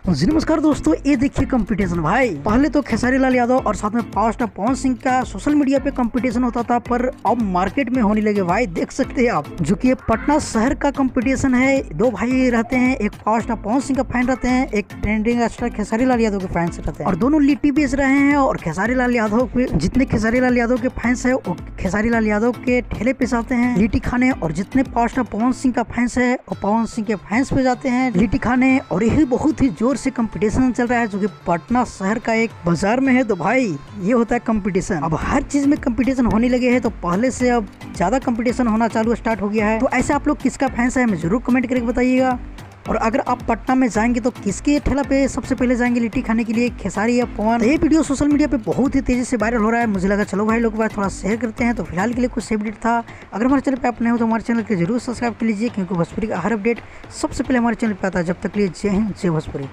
जी नमस्कार दोस्तों, ये देखिए कंपटीशन भाई। पहले तो खेसारी लाल यादव और साथ में पावर स्टार पवन सिंह का सोशल मीडिया पे कंपटीशन होता था, पर अब मार्केट में होने लगे भाई। देख सकते हैं आप, जो कि पटना शहर का कंपटीशन है। दो भाई रहते हैं, एक पावर स्टार पवन सिंह का फैन रहते हैं, एक ट्रेंडिंग स्टार खेसारी लाल यादव के फैंस रहते हैं, और दोनों लिट्टी बेच रहे हैं। और खेसारी लाल यादव के जितने खेसारी लाल यादव के फैंस है, वो खेसारी लाल यादव के ठेले पे जाते हैं लिट्टी खाने, और जितने पावर स्टार पवन सिंह का फैंस है, वो पवन सिंह के फैंस पे जाते हैं लिट्टी खाने। और यही बहुत ही जोर से कंपटीशन चल रहा है, जो कि पटना शहर का एक बाजार में है। तो भाई ये होता है कंपटीशन। अब हर चीज में कंपटीशन होने लगे हैं, तो पहले से अब ज्यादा कंपटीशन होना चालू स्टार्ट हो गया है। तो ऐसे आप लोग किसका फैंस है, हमें जरूर कमेंट करके बताइएगा। और अगर आप पटना में जाएंगे तो किसके ठेला पे सबसे पहले जाएंगे लिट्टी खाने के लिए, खेसारी या पवन? तो ये वीडियो सोशल मीडिया पे बहुत ही तेजी से वायरल हो रहा है। मुझे लगा चलो भाई लोग थोड़ा शेयर करते हैं। तो फिलहाल के लिए कुछ अपडेट था। अगर हमारे चैनल पे आप नए हो तो हमारे चैनल को जरूर सब्सक्राइब कर लीजिए, क्योंकि भोजपुरी का हर अपडेट सबसे पहले हमारे चैनल पे आता है। जब तक लिए जय हिंद, जय भोजपुरी।